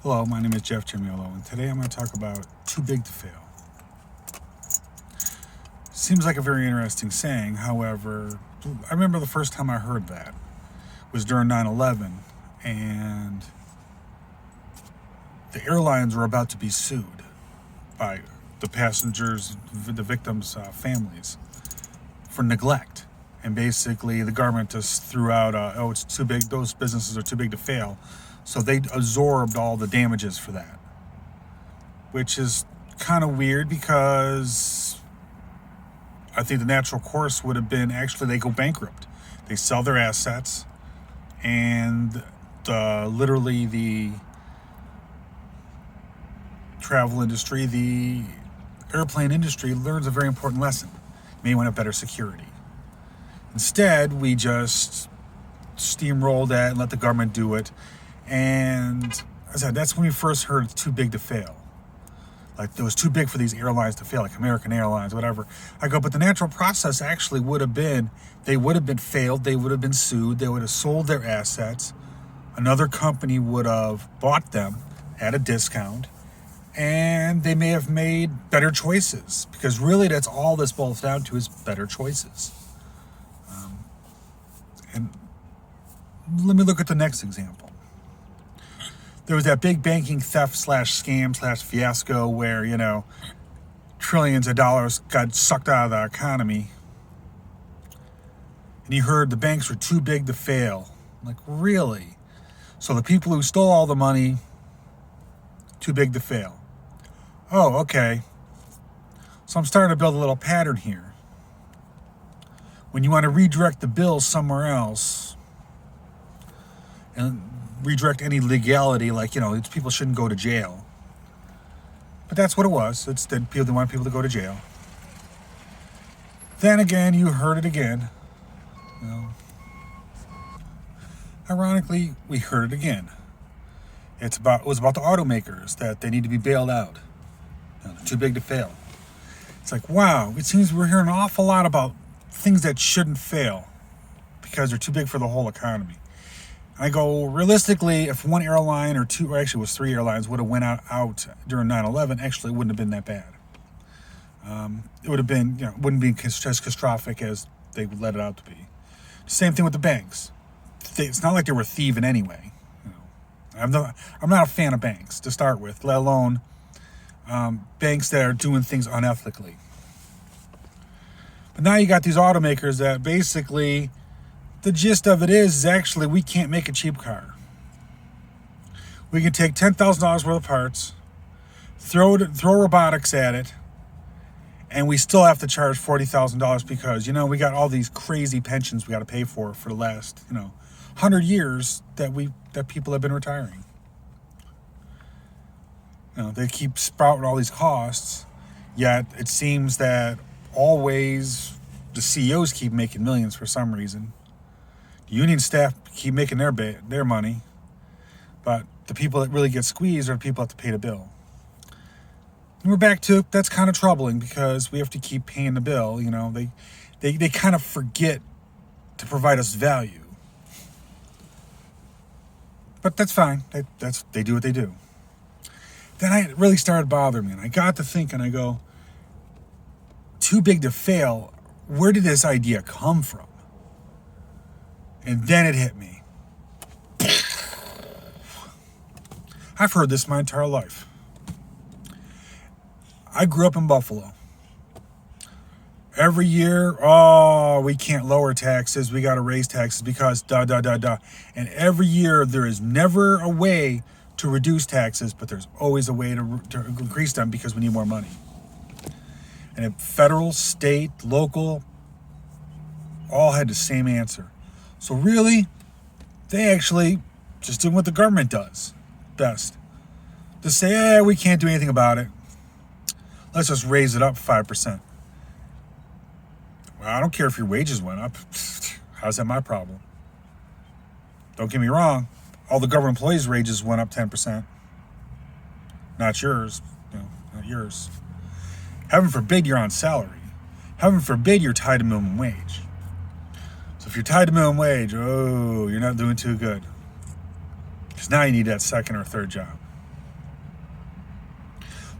Hello, my name is Jeff Jamiolo, and today I'm going to talk about too big to fail. Seems like a very interesting saying, however, I remember the first time I heard that was during 9/11, and the airlines were about to be sued by the passengers, the victims' families, for neglect. And basically, the government just threw out, it's too big, those businesses are too big to fail. So they absorbed all the damages for that, which is kind of weird because I think the natural course would have been actually they go bankrupt. They sell their assets, and literally the travel industry, the airplane industry learns a very important lesson. You may want to have better security. Instead, we just steamrolled that and let the government do it. And as I said, that's when we first heard it's too big to fail. Like, it was too big for these airlines to fail, like American Airlines, whatever. I go, but the natural process actually would have been, they would have been failed, they would have been sued, they would have sold their assets, another company would have bought them at a discount, and they may have made better choices. Because really, that's all this boils down to, is better choices. And let me look at the next example. There was that big banking theft / scam / fiasco where, trillions of dollars got sucked out of the economy. And you heard the banks were too big to fail. Like, really? So the people who stole all the money, too big to fail. Oh, okay. So I'm starting to build a little pattern here. When you want to redirect the bill somewhere else, and redirect any legality, like, people shouldn't go to jail. But that's what it was. It's that they want people to go to jail. Then again, you heard it again. Ironically, we heard it again. It was about the automakers, that they need to be bailed out. They're too big to fail. It's like, wow, it seems we're hearing an awful lot about things that shouldn't fail because they're too big for the whole economy. I go, realistically, if one airline or two, or actually it was 3 airlines, would have went out during 9/11, actually it wouldn't have been that bad. It would have been, wouldn't be as catastrophic as they let it out to be. Same thing with the banks. It's not like they were thieving anyway. I'm not a fan of banks to start with, let alone banks that are doing things unethically. But now you got these automakers that basically, the gist of it is actually we can't make a cheap car. We can take $10,000 worth of parts, throw robotics at it, and we still have to charge $40,000 because, we got all these crazy pensions we got to pay for the last, 100 years that people have been retiring. They keep sprouting all these costs, yet it seems that always the CEOs keep making millions for some reason. The union staff keep making their money, but the people that really get squeezed are the people that have to pay the bill. And we're back to, that's kind of troubling because we have to keep paying the bill. They kind of forget to provide us value. But that's fine. They do what they do. Then it really started bothering me, and I got to thinking, I go, too big to fail, where did this idea come from? And then it hit me. I've heard this my entire life. I grew up in Buffalo. Every year, we can't lower taxes, we got to raise taxes because ... And every year, there is never a way to reduce taxes, but there's always a way to increase them because we need more money. And if federal, state, local, all had the same answer. So really, they actually just did what the government does best. To say, we can't do anything about it. Let's just raise it up 5%. Well, I don't care if your wages went up. How's that my problem? Don't get me wrong. All the government employees' wages went up 10%. Not yours. Not yours. Heaven forbid you're on salary. Heaven forbid you're tied to minimum wage. So if you're tied to minimum wage, you're not doing too good. Because now you need that second or third job.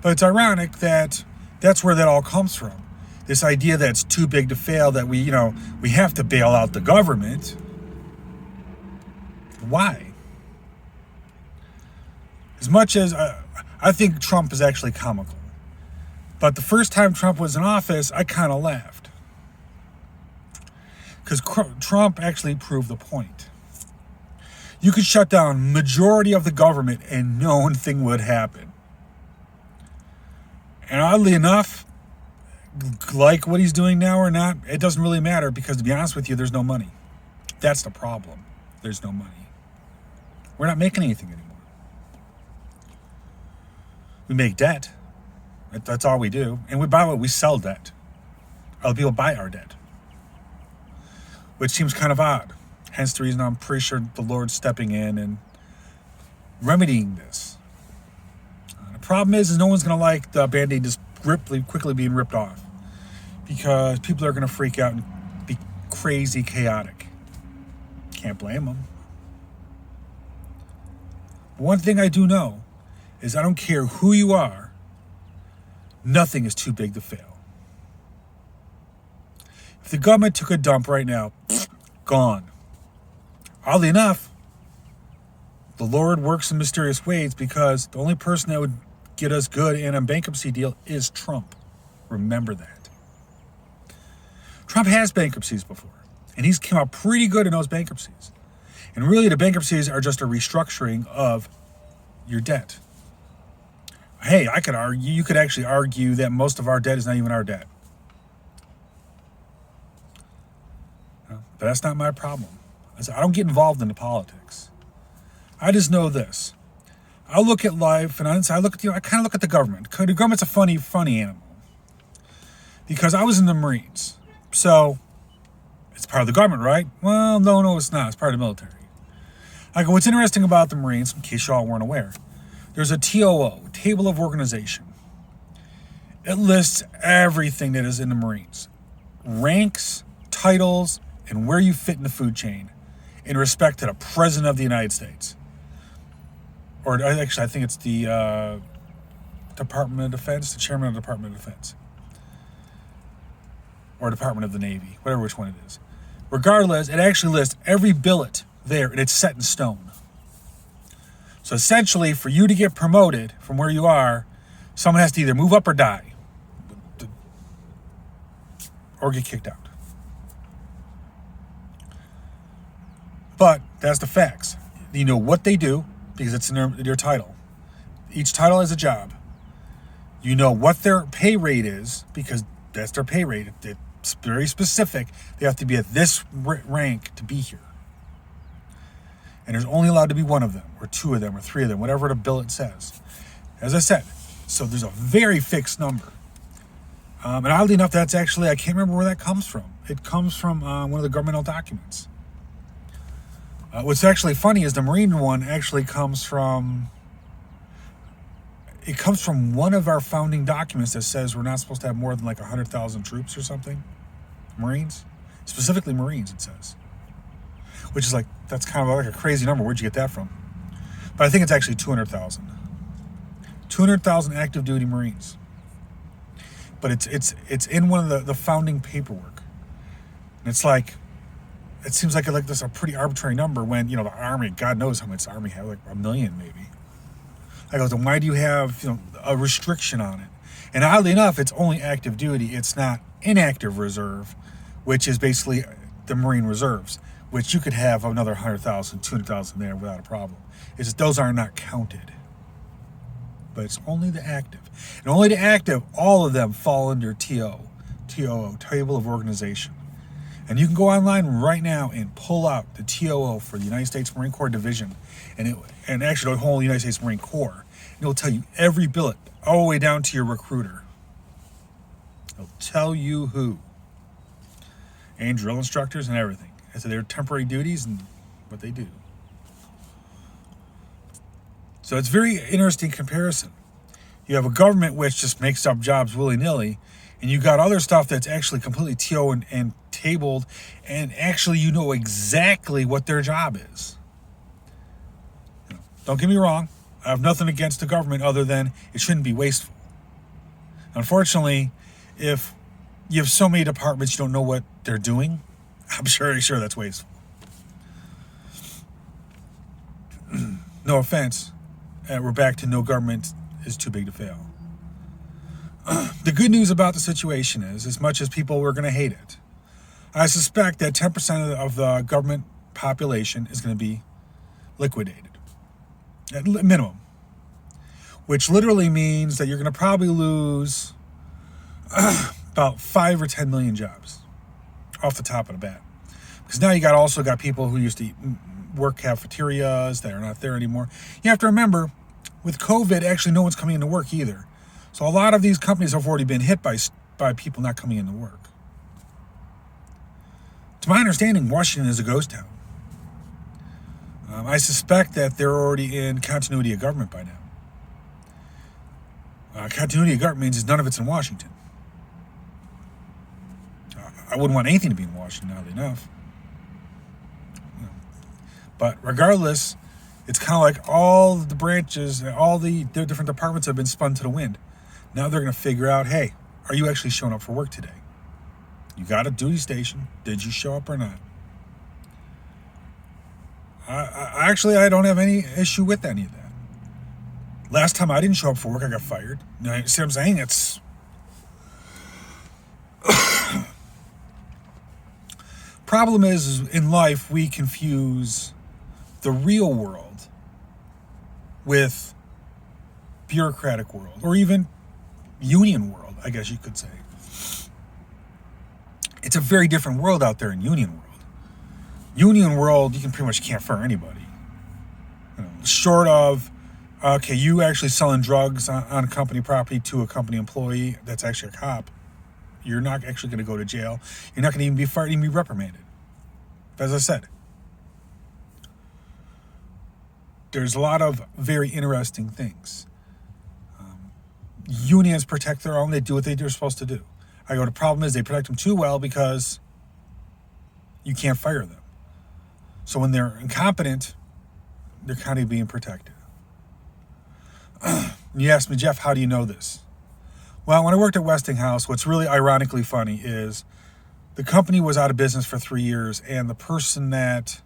But it's ironic that that's where that all comes from. This idea that it's too big to fail, that we have to bail out the government. Why? As much as I think Trump is actually comical. But the first time Trump was in office, I kind of laughed. Because Trump actually proved the point. You could shut down majority of the government and no thing would happen. And oddly enough, like what he's doing now or not, it doesn't really matter because, to be honest with you, there's no money. That's the problem. There's no money. We're not making anything anymore. We make debt. That's all we do. And we sell debt. Other people buy our debt. Which seems kind of odd. Hence the reason I'm pretty sure the Lord's stepping in and remedying this. The problem is no one's going to like the Band-Aid just quickly being ripped off. Because people are going to freak out and be crazy chaotic. Can't blame them. One thing I do know is I don't care who you are, nothing is too big to fail. If the government took a dump right now, gone. Oddly enough, the Lord works in mysterious ways because the only person that would get us good in a bankruptcy deal is Trump. Remember that. Trump has bankruptcies before, and he's come out pretty good in those bankruptcies. And really, the bankruptcies are just a restructuring of your debt. Hey, you could actually argue that most of our debt is not even our debt. But that's not my problem. I don't get involved in the politics. I just know this. I look at life, and I kind of look at the government. The government's a funny animal. Because I was in the Marines. So, it's part of the government, right? Well, no, it's not. It's part of the military. What's interesting about the Marines, in case y'all weren't aware, there's a TOO, Table of Organization. It lists everything that is in the Marines. Ranks, titles, and where you fit in the food chain in respect to the President of the United States. Or actually, I think it's the Department of Defense, the Chairman of the Department of Defense. Or Department of the Navy, whatever which one it is. Regardless, it actually lists every billet there, and it's set in stone. So essentially, for you to get promoted from where you are, someone has to either move up or die. Or get kicked out. But that's the facts. You know what they do, because it's in their title. Each title has a job. You know what their pay rate is, because that's their pay rate. It's very specific. They have to be at this rank to be here. And there's only allowed to be one of them, or two of them, or three of them, whatever the billet says. As I said, so there's a very fixed number. And oddly enough, that's actually, I can't remember where that comes from. It comes from one of the governmental documents. What's actually funny is the Marine one actually comes from one of our founding documents that says we're not supposed to have more than 100,000 troops or something. Marines. Specifically Marines, it says. Which is that's kind of a crazy number. Where'd you get that from? But I think it's actually 200,000. 200,000 active duty Marines. But it's in one of the founding paperwork. And it seems like that's a pretty arbitrary number when, the Army, God knows how much the Army have, 1 million maybe. I go, then why do you have, a restriction on it? And oddly enough, it's only active duty. It's not inactive reserve, which is basically the Marine Reserves, which you could have another 100,000, 200,000 there without a problem. It's just those are not counted. But it's only the active. And only the active, all of them fall under TOO, Table of Organization. And you can go online right now and pull out the TOO for the United States Marine Corps Division, and actually the whole United States Marine Corps. And it'll tell you every billet, all the way down to your recruiter. It'll tell you who. And drill instructors and everything. As to their temporary duties and what they do. So it's a very interesting comparison. You have a government which just makes up jobs willy-nilly, and you got other stuff that's actually completely TO and tabled, and actually you know exactly what their job is. Don't get me wrong. I have nothing against the government other than it shouldn't be wasteful. Unfortunately, if you have so many departments you don't know what they're doing, I'm sure that's wasteful. No offense, we're back to no government is too big to fail. The good news about the situation is, as much as people were going to hate it, I suspect that 10% of the government population is going to be liquidated, at minimum, which literally means that you're going to probably lose about 5 or 10 million jobs off the top of the bat. Because now you also got people who used to work cafeterias that are not there anymore. You have to remember, with COVID, actually no one's coming into work either. So a lot of these companies have already been hit by people not coming into work. To my understanding, Washington is a ghost town. I suspect that they're already in continuity of government by now. Continuity of government means none of it's in Washington. I wouldn't want anything to be in Washington, oddly enough. But regardless, it's kind of like all the branches, all the different departments have been spun to the wind. Now they're going to figure out, hey, are you actually showing up for work today? You got a duty station. Did you show up or not? I don't have any issue with any of that. Last time I didn't show up for work, I got fired. You see what I'm saying? It's... Problem is, in life, we confuse the real world with bureaucratic world, or even union world, I guess you could say. It's a very different world out there in union world. Union world, you can pretty much can't fire anybody. Short of, okay, you actually selling drugs on company property to a company employee that's actually a cop, you're not actually going to go to jail. You're not going to even be fired, even be reprimanded. As I said, there's a lot of very interesting things. Unions protect their own. They do what they're supposed to do. The problem is they protect them too well because you can't fire them. So when they're incompetent, they're kind of being protected. You ask me, Jeff, how do you know this? Well, when I worked at Westinghouse, what's really ironically funny is the company was out of business for 3 years, and the person that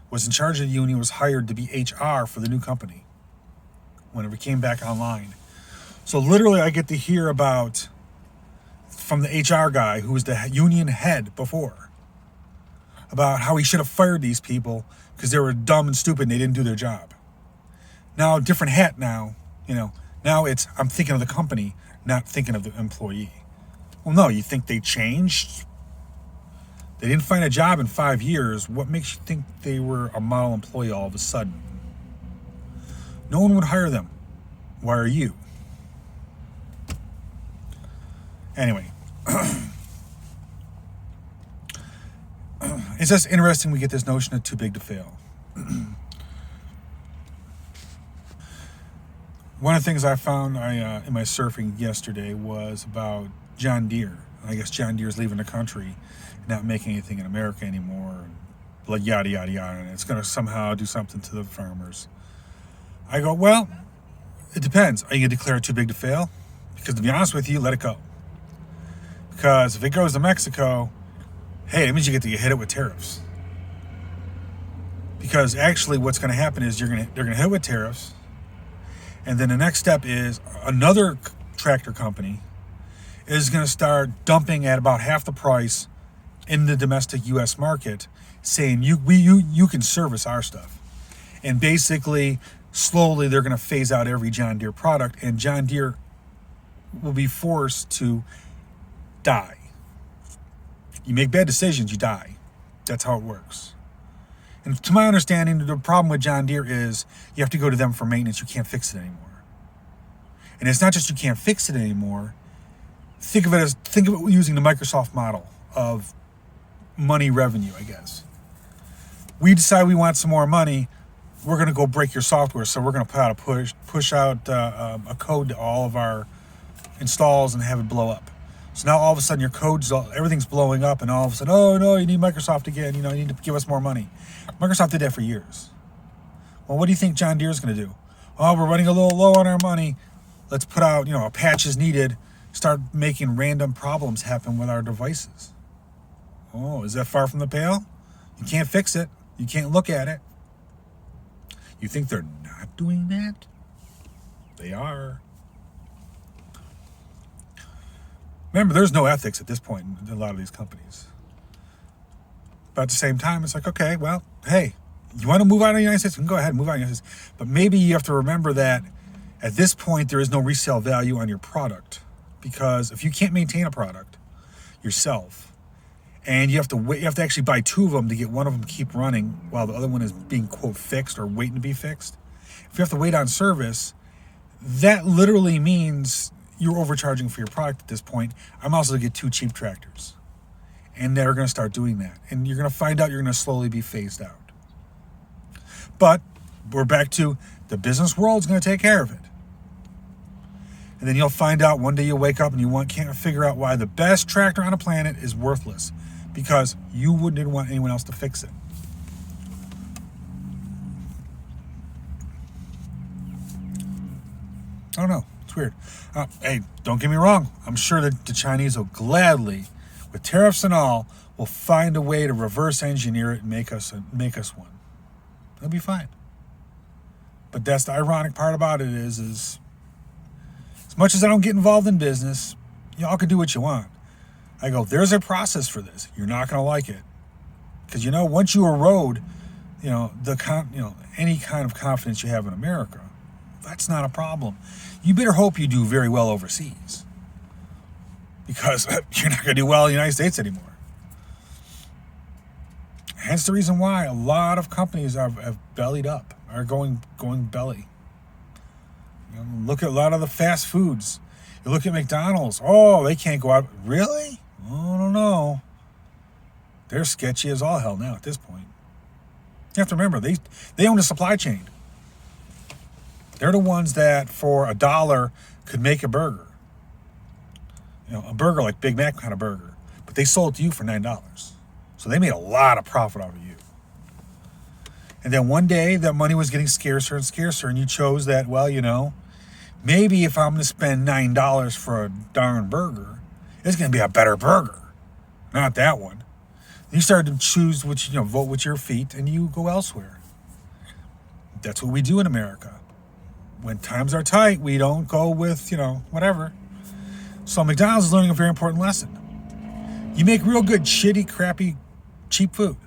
was in charge of the union was hired to be HR for the new company when it came back online. So literally I get to hear from the HR guy who was the union head before, about how he should have fired these people because they were dumb and stupid and they didn't do their job. Now, different hat now, now it's, I'm thinking of the company, not thinking of the employee. Well, no, you think they changed? They didn't find a job in 5 years. What makes you think they were a model employee all of a sudden? No one would hire them. Why are you? Anyway. It's just interesting we get this notion of too big to fail. One of the things I found in my surfing yesterday was about John Deere. I guess John Deere's leaving the country, not making anything in America anymore, like yada, yada, yada, and it's going to somehow do something to the farmers. I go, well, it depends. Are you going to declare it too big to fail? Because to be honest with you, let it go. Because if it goes to Mexico, hey, that means you get to hit it with tariffs. Because actually what's going to happen is they're going to hit it with tariffs, and then the next step is another tractor company is going to start dumping at about half the price in the domestic U.S. market, saying you can service our stuff. And basically, slowly, they're going to phase out every John Deere product, and John Deere will be forced to die. You make bad decisions, you die. That's how it works. And to my understanding, the problem with John Deere is you have to go to them for maintenance. You can't fix it anymore. And it's not just you can't fix it anymore. Think of it using the Microsoft model of money revenue, I guess. We decide we want some more money. We're going to go break your software. So we're going to put out push out a code to all of our installs and have it blow up. So now all of a sudden your everything's blowing up, and all of a sudden, oh no, you need Microsoft again. You need to give us more money. Microsoft did that for years. Well, what do you think John Deere's going to do? Oh, we're running a little low on our money. Let's put out, a patch is needed start making random problems happen with our devices. Oh, is that far from the pale? You can't fix it. You can't look at it. You think they're not doing that? They are. Remember, there's no ethics at this point in a lot of these companies. But at the same time, it's like, okay, well, hey, you want to move out of the United States? You can go ahead and move out of the United States. But maybe you have to remember that at this point, there is no resale value on your product. Because if you can't maintain a product yourself, and you have to wait, you have to actually buy two of them to get one of them to keep running while the other one is being, quote, fixed or waiting to be fixed. If you have to wait on service, that literally means you're overcharging for your product at this point. I'm also going to get two cheap tractors. And they're going to start doing that. And you're going to find out you're going to slowly be phased out. But we're back to the business world's going to take care of it. And then you'll find out one day you'll wake up and you can't figure out why the best tractor on the planet is worthless. Because you wouldn't want anyone else to fix it. I don't know. It's weird. Hey, don't get me wrong. I'm sure that the Chinese will gladly, with tariffs and all, will find a way to reverse engineer it and make us one. It'll be fine. But that's the ironic part about it is as much as I don't get involved in business, y'all can do what you want. I go, there's a process for this. You're not going to like it. Because, once you erode, any kind of confidence you have in America, that's not a problem. You better hope you do very well overseas. Because you're not going to do well in the United States anymore. Hence the reason why a lot of companies have bellied up, are going belly. Look at a lot of the fast foods. You look at McDonald's. Oh, they can't go out. Really? I don't know. They're sketchy as all hell now at this point. You have to remember, they own the supply chain. They're the ones that for $1 could make a burger. A burger like Big Mac kind of burger. But they sold it to you for $9. So they made a lot of profit off of you. And then one day that money was getting scarcer and scarcer, and you chose that, maybe if I'm going to spend $9 for a darn burger, it's going to be a better burger, not that one. You started to choose vote with your feet, and you go elsewhere. That's what we do in America. When times are tight, we don't go with, whatever. So McDonald's is learning a very important lesson. You make real good, shitty, crappy, cheap food.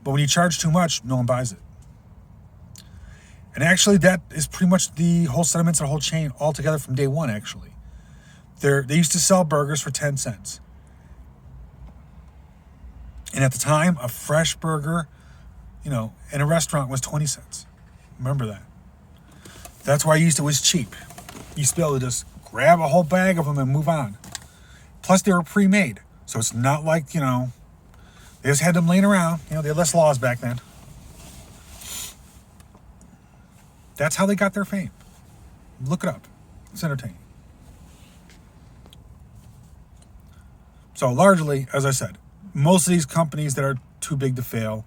But when you charge too much, no one buys it. And actually, that is pretty much the whole sentiments of the whole chain altogether from day one, actually. They used to sell burgers for 10 cents. And at the time, a fresh burger, in a restaurant was 20 cents. Remember that. That's why it was cheap. You used to be able to just grab a whole bag of them and move on. Plus, they were pre-made. So it's not like, they just had them laying around. They had less laws back then. That's how they got their fame. Look it up. It's entertaining. So largely, as I said, most of these companies that are too big to fail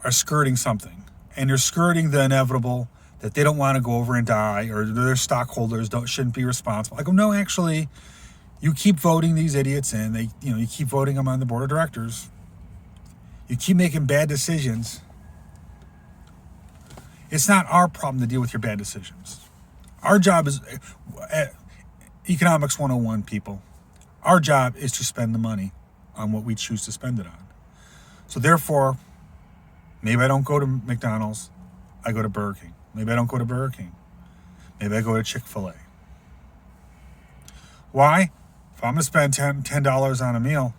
are skirting something. And they're skirting the inevitable that they don't want to go over and die, or their stockholders shouldn't be responsible. I go, no, actually, you keep voting these idiots in. You keep voting them on the board of directors. You keep making bad decisions. It's not our problem to deal with your bad decisions. Our job is, Economics 101, people. Our job is to spend the money on what we choose to spend it on. So therefore, maybe I don't go to McDonald's, I go to Burger King. Maybe I don't go to Burger King. Maybe I go to Chick-fil-A. Why? If I'm going to spend $10 on a meal,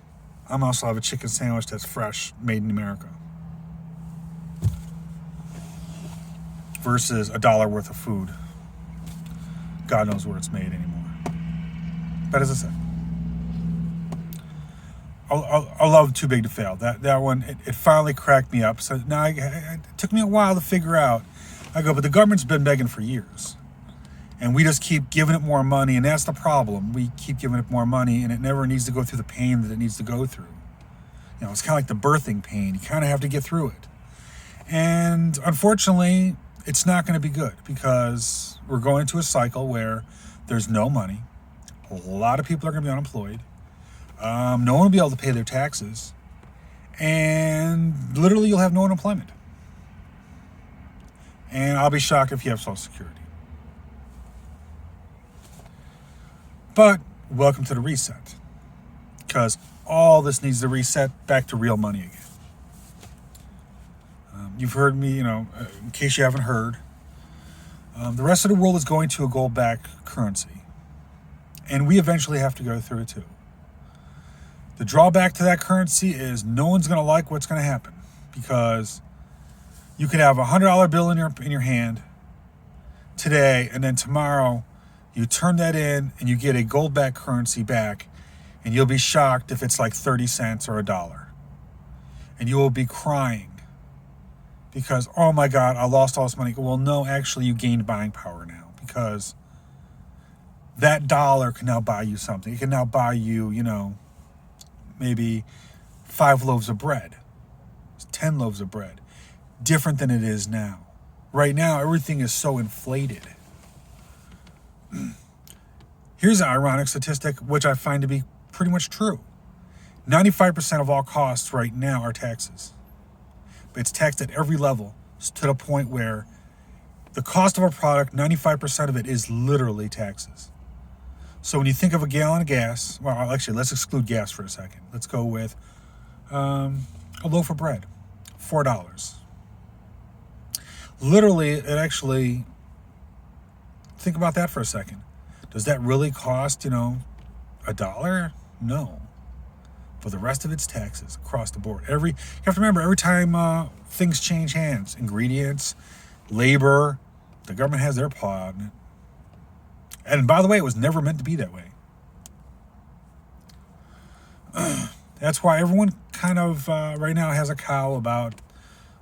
I'm also have a chicken sandwich that's fresh, made in America. Versus $1 worth of food. God knows where it's made anymore. But as I said, I love Too Big to Fail. That one, it finally cracked me up. So now it took me a while to figure out. I go, but the government's been begging for years. And we just keep giving it more money, and that's the problem. We keep giving it more money, and it never needs to go through the pain that it needs to go through. It's kind of like the birthing pain. You kind of have to get through it. And unfortunately, it's not going to be good because we're going into a cycle where there's no money. A lot of people are going to be unemployed. No one will be able to pay their taxes. And literally you'll have no unemployment. And I'll be shocked if you have Social Security. But welcome to the reset. Because all this needs to reset back to real money again. You've heard me, in case you haven't heard, the rest of the world is going to a gold-backed currency. And we eventually have to go through it too. The drawback to that currency is no one's going to like what's going to happen. Because you could have a $100 bill in your hand today, and then tomorrow you turn that in and you get a gold-backed currency back, and you'll be shocked if it's like 30 cents or $1. And you will be crying because, oh my God, I lost all this money. Well, no, actually you gained buying power now, because that dollar can now buy you something. It can now buy you, maybe 5 loaves of bread, 10 loaves of bread, different than it is now. Right now, everything is so inflated. Here's an ironic statistic, which I find to be pretty much true. 95% of all costs right now are taxes. It's taxed at every level to the point where the cost of a product, 95% of it is literally taxes. So when you think of a gallon of gas, well, actually, let's exclude gas for a second. Let's go with a loaf of bread, $4. Literally, it actually, think about that for a second. Does that really cost, $1? No. But the rest of it's taxes across the board. You have to remember, every time things change hands, ingredients, labor, the government has their paw on it. And by the way, it was never meant to be that way. That's why everyone kind of right now has a cow about,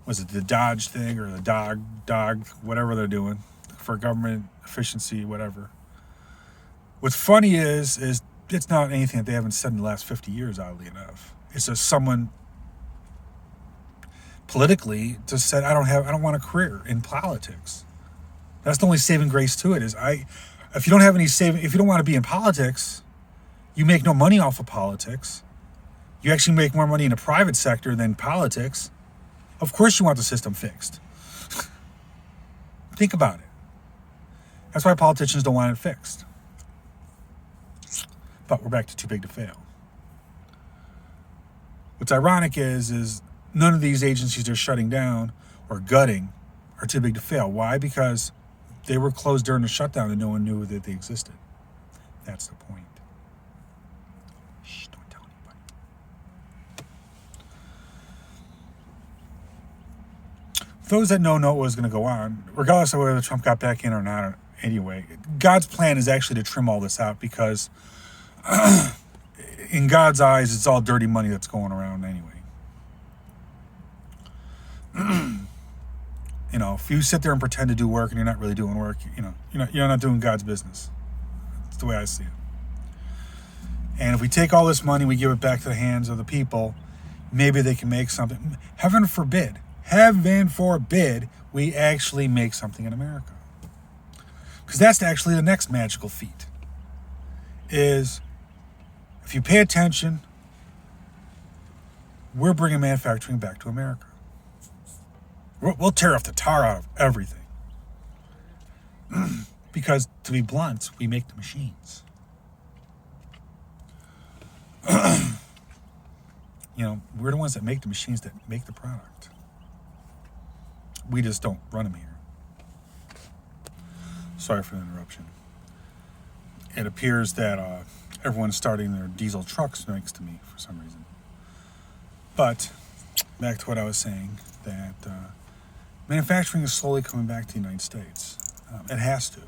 was it the Dodge thing or the dog, whatever they're doing for government efficiency, whatever. What's funny is it's not anything that they haven't said in the last 50 years, oddly enough. It's just someone politically just said, I don't want a career in politics. That's the only saving grace to it, is if you don't have any if you don't want to be in politics, you make no money off of politics. You actually make more money in the private sector than politics. Of course you want the system fixed. Think about it. That's why politicians don't want it fixed. But we're back to too big to fail. What's ironic is none of these agencies they're shutting down or gutting are too big to fail. Why? Because they were closed during the shutdown and no one knew that they existed. That's the point. Shh, don't tell anybody. Those that know what was going to go on, regardless of whether Trump got back in or not, anyway, God's plan is actually to trim all this out, because in God's eyes, it's all dirty money that's going around anyway. If you sit there and pretend to do work and you're not really doing work, you're not doing God's business. That's the way I see it. And if we take all this money and we give it back to the hands of the people, maybe they can make something. Heaven forbid, we actually make something in America. Because that's actually the next magical feat. Is if you pay attention, we're bringing manufacturing back to America. We'll tear off the tar out of everything. Because, to be blunt, we make the machines. We're the ones that make the machines that make the product. We just don't run them here. Sorry for the interruption. It appears that everyone's starting their diesel trucks next to me for some reason. But back to what I was saying, that manufacturing is slowly coming back to the United States. It has to.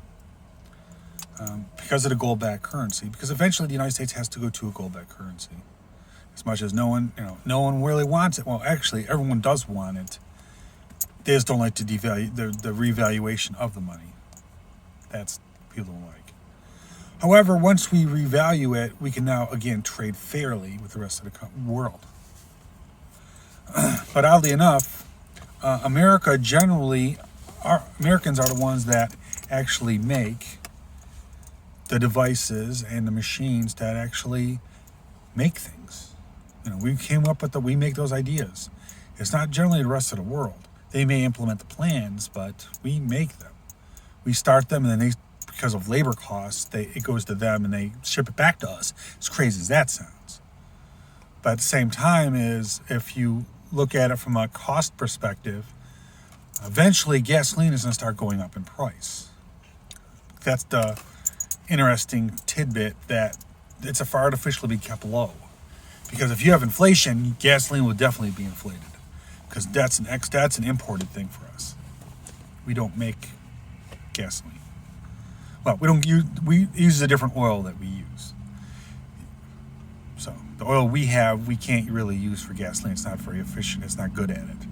Because of the gold-backed currency. Because eventually the United States has to go to a gold-backed currency. As much as no one really wants it. Well, actually, everyone does want it. They just don't like to devalue the revaluation of the money. That's people don't like. However, once we revalue it, we can now again trade fairly with the rest of the world. But oddly enough, Americans are the ones that actually make the devices and the machines that actually make things. We came up with we make those ideas. It's not generally the rest of the world. They may implement the plans, but we make them. We start them, and then because of labor costs, it goes to them and they ship it back to us. As crazy as that sounds. But at the same time, if you look at it from a cost perspective, eventually gasoline is going to start going up in price. That's the interesting tidbit, that it's artificially be kept low. Because if you have inflation, gasoline will definitely be inflated. Because that's an imported thing for us. We don't make gasoline. Well, we use a different oil that we use. So the oil we have, we can't really use for gasoline. It's not very efficient. It's not good at it.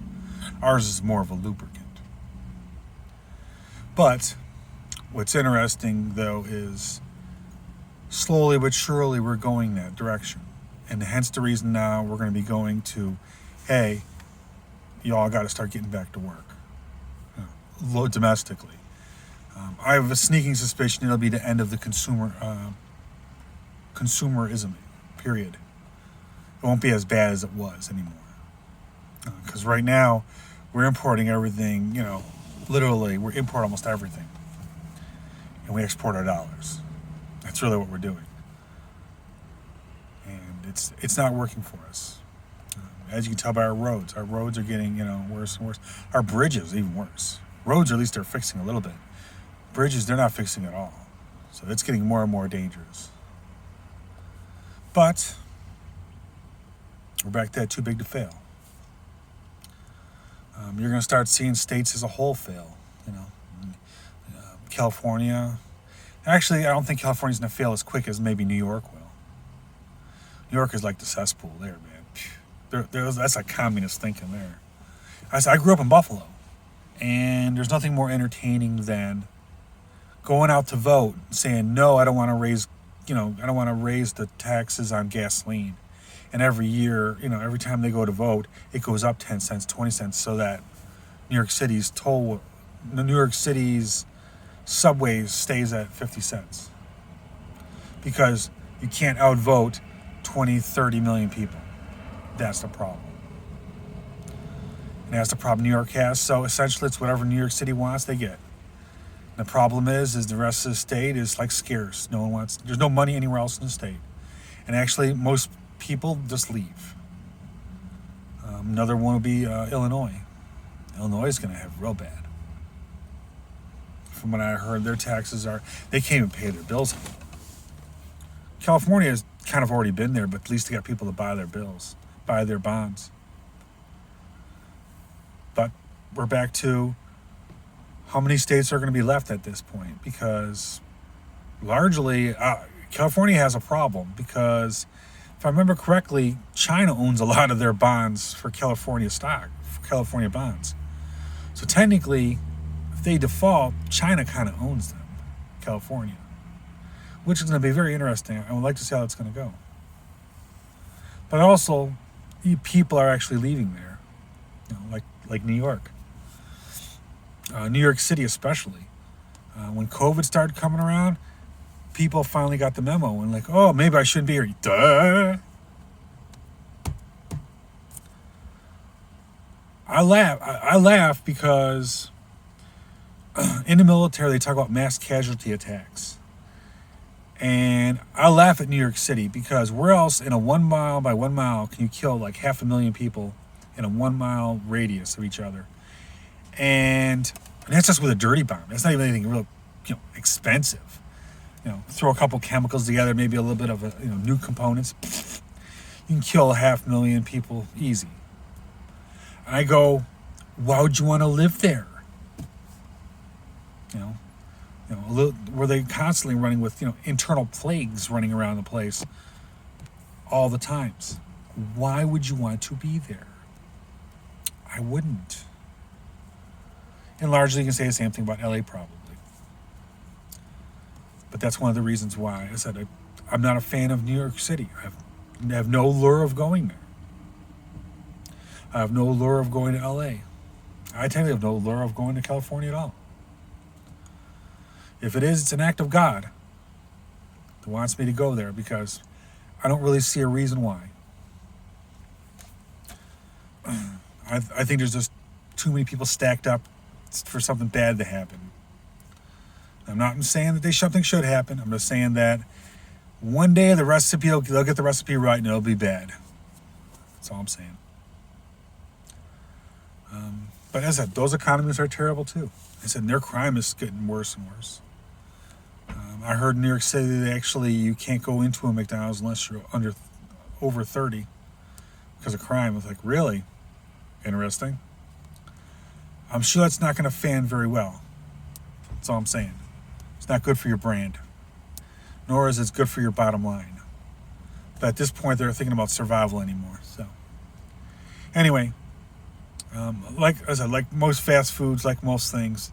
Ours is more of a lubricant. But what's interesting, though, is slowly but surely we're going that direction. And hence the reason now we're going to be going to, hey, y'all got to start getting back to work, domestically. I have a sneaking suspicion it'll be the end of the consumerism period. It won't be as bad as it was anymore. Because right now, we're importing everything, literally, we import almost everything. And we export our dollars. That's really what we're doing. And it's not working for us. As you can tell by our roads are getting, worse and worse. Our bridges, even worse. Roads, at least, they're fixing a little bit. Bridges, they're not fixing at all. So it's getting more and more dangerous. But we're back to that too big to fail. You're going to start seeing states as a whole fail. California. Actually, I don't think California's going to fail as quick as maybe New York will. New York is like the cesspool there, man. That's like communist thinking there. I grew up in Buffalo, and there's nothing more entertaining than going out to vote, saying no, I don't want to raise the taxes on gasoline. And every year, every time they go to vote, it goes up 10 cents, 20 cents, so that New York City's subway stays at 50 cents. Because you can't outvote 20, 30 million people. That's the problem. And that's the problem New York has. So essentially, it's whatever New York City wants, they get. And the problem is the rest of the state is like scarce. There's no money anywhere else in the state. And actually, most people just leave. Another one would be Illinois. Illinois is going to have real bad. From what I heard, their taxes they can't even pay their bills anymore. California has kind of already been there, but at least they got people to buy their bonds. But we're back to how many states are going to be left at this point, because largely California has a problem, because if I remember correctly, China owns a lot of their bonds for California stock, for California bonds. So technically, if they default, China kind of owns them, California, which is going to be very interesting. I would like to see how it's going to go. But also, people are actually leaving there, like New York. New York City especially. When COVID started coming around, people finally got the memo and like, oh, maybe I shouldn't be here. Duh. I laugh because in the military they talk about mass casualty attacks. And I laugh at New York City, because where else in a 1 mile by 1 mile can you kill like 500,000 people in a 1 mile radius of each other? And that's just with a dirty bomb. That's not even anything real, expensive. Throw a couple chemicals together, maybe a little bit of new components. You can kill 500,000 people easy. And I go, why would you want to live there? Were they constantly running with internal plagues running around the place all the times? Why would you want to be there? I wouldn't. And largely you can say the same thing about LA probably. But that's one of the reasons why I said I'm not a fan of New York City. I have no lure of going there. I have no lure of going to LA. I technically have no lure of going to California at all. If it is, it's an act of God. that wants me to go there because I don't really see a reason why. I think there's just too many people stacked up for something bad to happen. I'm not saying that something should happen. I'm just saying that one day they'll get the recipe right and it'll be bad. That's all I'm saying. But as I said, those economies are terrible too. I said their crime is getting worse and worse. I heard in New York City that you can't go into a McDonald's unless you're over 30 because of crime. It's like, really? Interesting. I'm sure that's not going to fan very well. That's all I'm saying. It's not good for your brand, nor is it good for your bottom line. But at this point, they're thinking about survival anymore. So, anyway, like I said, like most fast foods, like most things,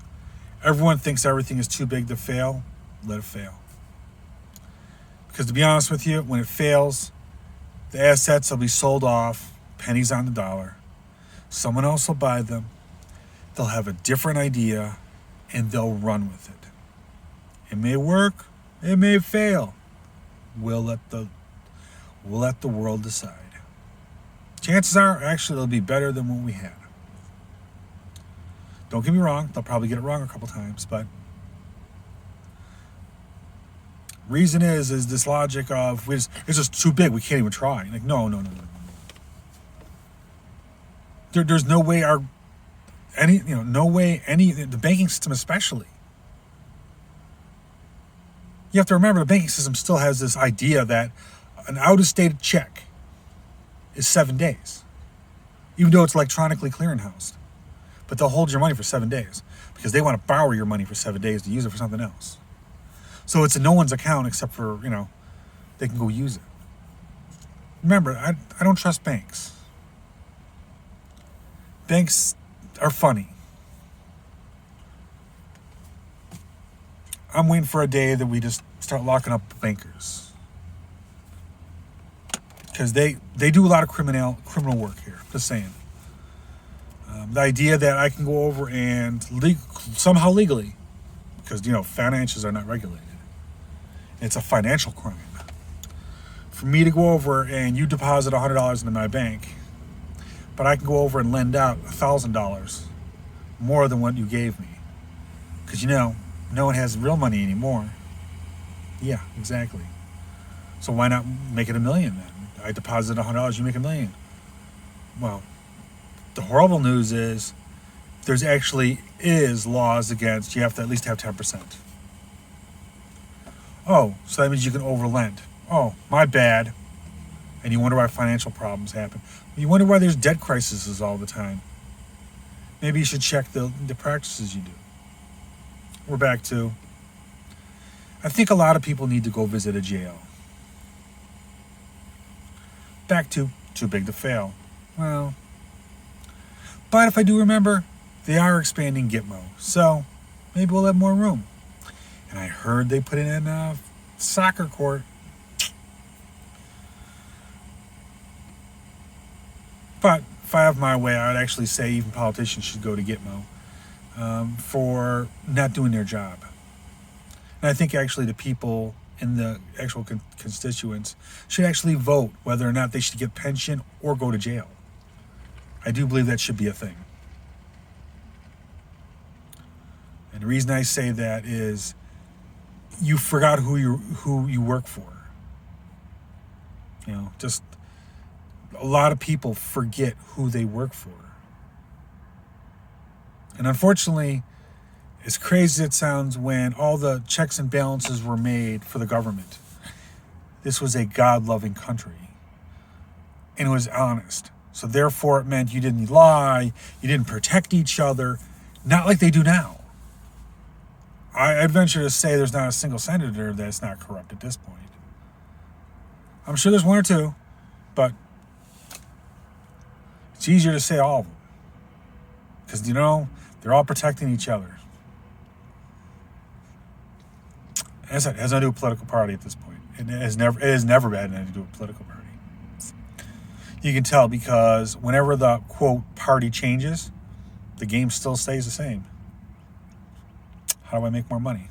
everyone thinks everything is too big to fail. Let it fail. Because to be honest with you, when it fails, the assets will be sold off, pennies on the dollar. Someone else will buy them. They'll have a different idea, and they'll run with it. It may work, it may fail. We'll let the world decide. Chances are, actually, it'll be better than what we had. Don't get me wrong, they'll probably get it wrong a couple times, but reason is this logic of it's just too big, we can't even try. Like, no. There's no way the banking system especially. You have to remember the banking system still has this idea that an out-of-state check is 7 days, even though it's electronically clearinghoused. But they'll hold your money for 7 days because they want to borrow your money for 7 days to use it for something else. So it's in no one's account except for, they can go use it. Remember, I don't trust banks. Banks are funny. I'm waiting for a day that we just start locking up bankers. Because they do a lot of criminal work here. Just saying. The idea that I can go over and somehow legally, because, finances are not regulated. It's a financial crime. For me to go over and you deposit $100 into my bank, but I can go over and lend out $1,000 more than what you gave me. Because, no one has real money anymore. Yeah, exactly. So why not make it $1 million then? I deposit $100, you make $1 million. Well, the horrible news is there's actually laws against, you have to at least have 10%. Oh, so that means you can overlend. Oh, my bad. And you wonder why financial problems happen. You wonder why there's debt crises all the time. Maybe you should check the practices you do. We're back to, I think a lot of people need to go visit a jail. Back to too big to fail. Well, but if I do remember, they are expanding Gitmo, so maybe we'll have more room. And I heard they put in a soccer court. But if I have my way, I would actually say even politicians should go to Gitmo for not doing their job. And I think actually the people in the actual constituents should actually vote whether or not they should get pension or go to jail. I do believe that should be a thing. And the reason I say that is you forgot who you work for. Just a lot of people forget who they work for. And unfortunately, as crazy as it sounds, when all the checks and balances were made for the government, this was a God-loving country. And it was honest. So therefore it meant you didn't lie, you didn't protect each other, not like they do now. I'd venture to say there's not a single senator that's not corrupt at this point. I'm sure there's one or two, but it's easier to say all of them. Because, they're all protecting each other. As I said, it has nothing to do with a political party at this point. It has never had anything to do with a political party. You can tell because whenever the, quote, party changes, the game still stays the same. How do I make more money?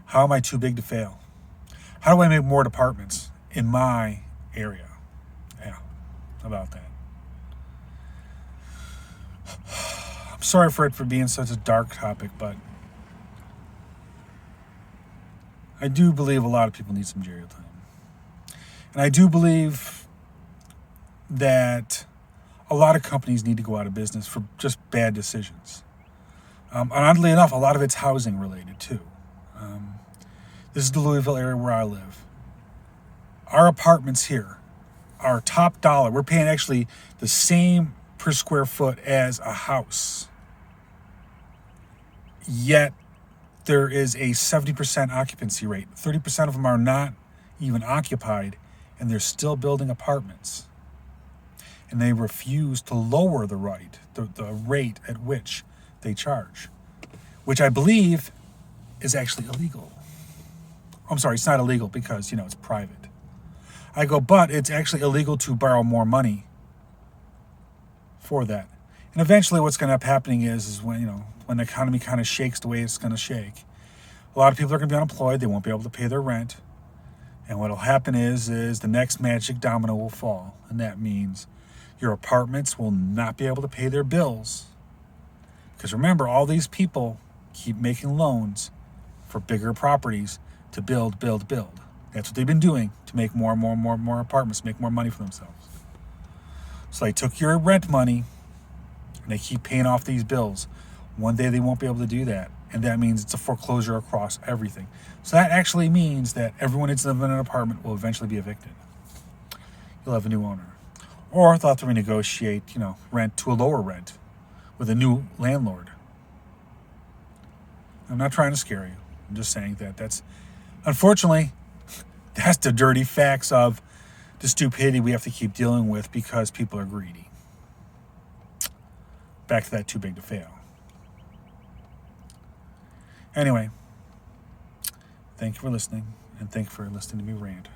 How am I too big to fail? How do I make more departments in my area? Yeah, how about that? I'm sorry for it for being such a dark topic, but I do believe a lot of people need some jail time. And I do believe that a lot of companies need to go out of business for just bad decisions. And oddly enough, a lot of it's housing related too. This is the Louisville area where I live. Our apartments here are top dollar. We're paying actually the same per square foot as a house. Yet there is a 70% occupancy rate. 30% of them are not even occupied, and they're still building apartments. And they refuse to lower the rate at which they charge, which I believe is actually illegal. I'm sorry, it's not illegal because, it's private. I go, but it's actually illegal to borrow more money for that. And eventually what's going to end up happening is when the economy kind of shakes the way it's going to shake, a lot of people are going to be unemployed. They won't be able to pay their rent. And what will happen is the next magic domino will fall. And that means your apartments will not be able to pay their bills. Because remember, all these people keep making loans for bigger properties to build. That's what they've been doing to make more apartments, make more money for themselves. So they took your rent money and they keep paying off these bills. One day they won't be able to do that. And that means it's a foreclosure across everything. So that actually means that everyone that's living in an apartment will eventually be evicted. You'll have a new owner. Or they'll have to renegotiate, rent to a lower rent with a new landlord. I'm not trying to scare you. I'm just saying that's, unfortunately, that's the dirty facts of the stupidity we have to keep dealing with because people are greedy. Back to that too big to fail. Anyway, thank you for listening, and thank you for listening to me rant.